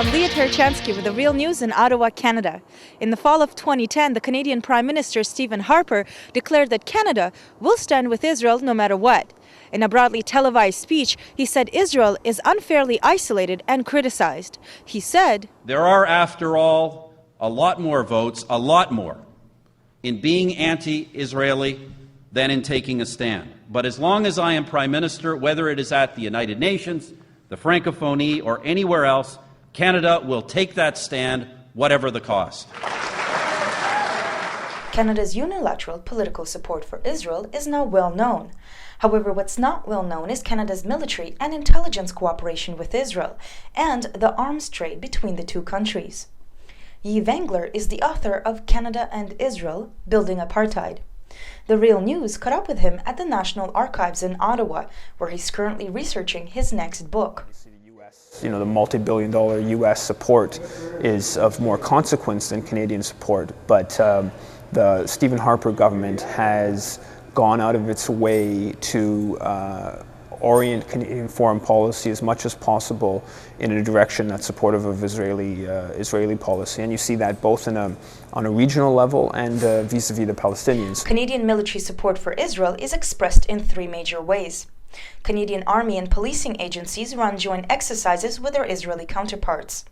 I'm Leah Terchansky with the Real News in Ottawa, Canada. In the fall of 2010, the Canadian Prime Minister Stephen Harper declared that Canada will stand with Israel no matter what. In a broadly televised speech, he said Israel is unfairly isolated and criticized. He said, "There are, after all, a lot more votes, a lot more, in being anti-Israeli than in taking a stand. But as long as I am Prime Minister, whether it is at the United Nations, the Francophonie, or anywhere else, Canada will take that stand, whatever the cost." Canada's unilateral political support for Israel is now well known. However, what's not well known is Canada's military and intelligence cooperation with Israel and the arms trade between the two countries. Yves Engler is the author of Canada and Israel, Building Apartheid. The Real News caught up with him at the National Archives in Ottawa, where he's currently researching his next book. The multi-billion-dollar U.S. support is of more consequence than Canadian support, but the Stephen Harper government has gone out of its way to orient Canadian foreign policy as much as possible in a direction that's supportive of Israeli policy, and you see that both on a regional level and vis-a-vis the Palestinians. Canadian military support for Israel is expressed in three major ways. Canadian army and policing agencies run joint exercises with their Israeli counterparts.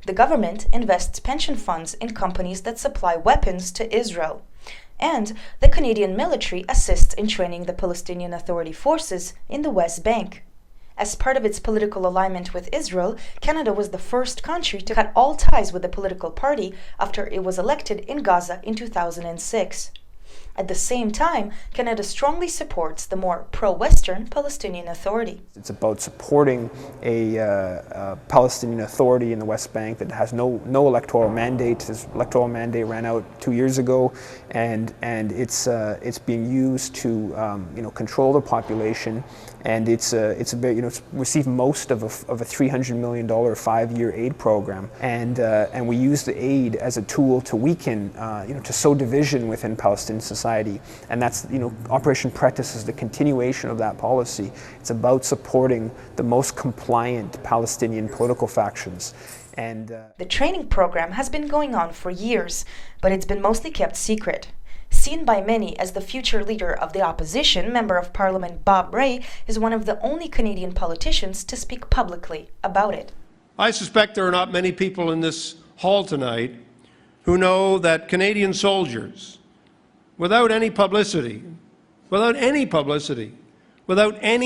The government invests pension funds in companies that supply weapons to Israel. And the Canadian military assists in training the Palestinian Authority forces in the West Bank. As part of its political alignment with Israel, Canada was the first country to cut all ties with the political party after it was elected in Gaza in 2006. At the same time, Canada strongly supports the more pro-Western Palestinian Authority. It's about supporting a Palestinian Authority in the West Bank that has no electoral mandate. This electoral mandate ran out 2 years ago, and it's being used to control the population, and it's received most of a $300 million 5-year aid program, and we use the aid as a tool to weaken, to sow division within Palestinian society. And that's, Operation Practice is the continuation of that policy. It's about supporting the most compliant Palestinian political factions. And the training program has been going on for years, but it's been mostly kept secret. Seen by many as the future leader of the opposition, Member of Parliament Bob Rae is one of the only Canadian politicians to speak publicly about it. I suspect there are not many people in this hall tonight who know that Canadian soldiers, without any publicity, without any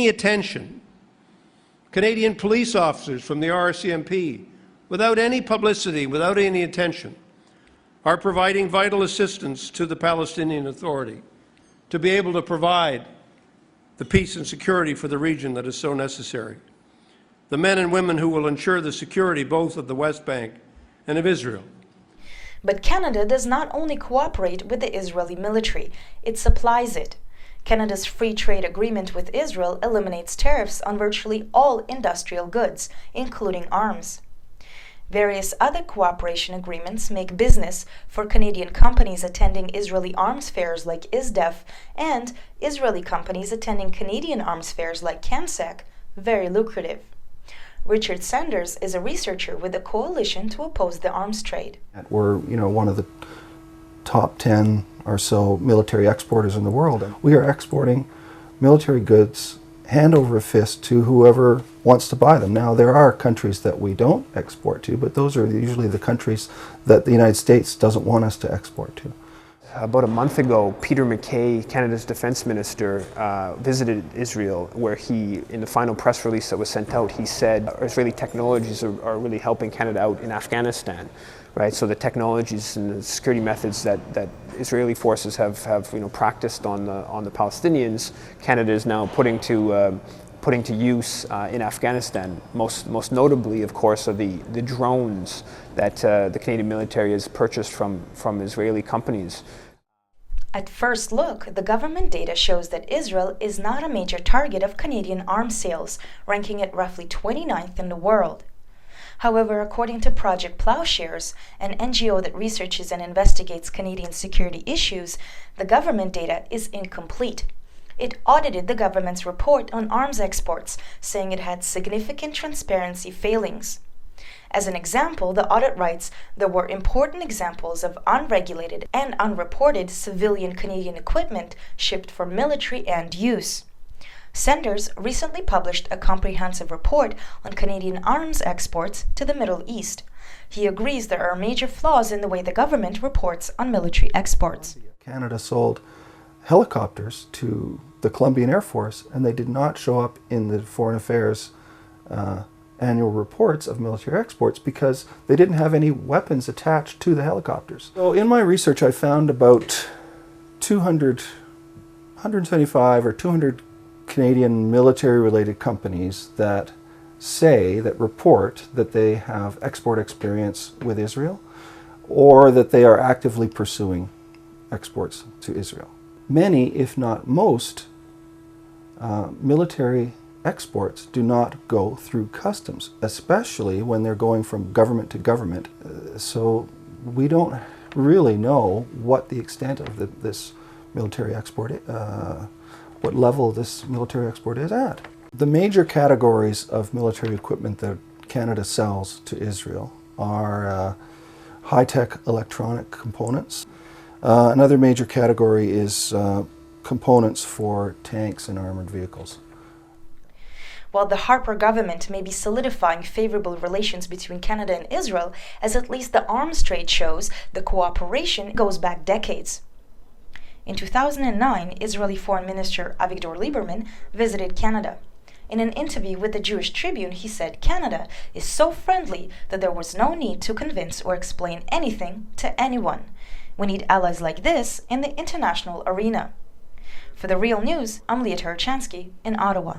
attention, Canadian police officers from the RCMP, without any publicity, without any attention, are providing vital assistance to the Palestinian Authority to be able to provide the peace and security for the region that is so necessary. The men and women who will ensure the security both of the West Bank and of Israel. But Canada does not only cooperate with the Israeli military, it supplies it. Canada's free trade agreement with Israel eliminates tariffs on virtually all industrial goods, including arms. Various other cooperation agreements make business for Canadian companies attending Israeli arms fairs like ISDEF and Israeli companies attending Canadian arms fairs like CANSEC very lucrative. Richard Sanders is a researcher with the Coalition to Oppose the Arms Trade. We're, one of the top 10 or so military exporters in the world. We are exporting military goods hand over fist to whoever wants to buy them. Now, there are countries that we don't export to, but those are usually the countries that the United States doesn't want us to export to. About a month ago, Peter MacKay, Canada's defense minister, visited Israel, where he, in the final press release that was sent out, he said Israeli technologies are really helping Canada out in Afghanistan, right? So the technologies and the security methods that Israeli forces have practiced on the Palestinians, Canada is now putting to use in Afghanistan. Most notably, of course, are the drones that the Canadian military has purchased from Israeli companies. At first look, the government data shows that Israel is not a major target of Canadian arms sales, ranking it roughly 29th in the world. However, according to Project Plowshares, an NGO that researches and investigates Canadian security issues, the government data is incomplete. It audited the government's report on arms exports, saying it had significant transparency failings. As an example, the audit writes, there were important examples of unregulated and unreported civilian Canadian equipment shipped for military end use. Sanders recently published a comprehensive report on Canadian arms exports to the Middle East. He agrees there are major flaws in the way the government reports on military exports. Canada sold helicopters to the Colombian Air Force, and they did not show up in the Foreign Affairs annual reports of military exports because they didn't have any weapons attached to the helicopters. So in my research, I found about 175 or 200 Canadian military-related companies that report that they have export experience with Israel, or that they are actively pursuing exports to Israel. Many, if not most, military exports do not go through customs, especially when they're going from government to government. So we don't really know what the extent of this military export, what level this military export is at. The major categories of military equipment that Canada sells to Israel are high-tech electronic components. Another major category is components for tanks and armored vehicles. While the Harper government may be solidifying favorable relations between Canada and Israel, as at least the arms trade shows, the cooperation goes back decades. In 2009, Israeli Foreign Minister Avigdor Lieberman visited Canada. In an interview with the Jewish Tribune, he said Canada is so friendly that there was no need to convince or explain anything to anyone. We need allies like this in the international arena. For The Real News, I'm Leah Tarachansky in Ottawa.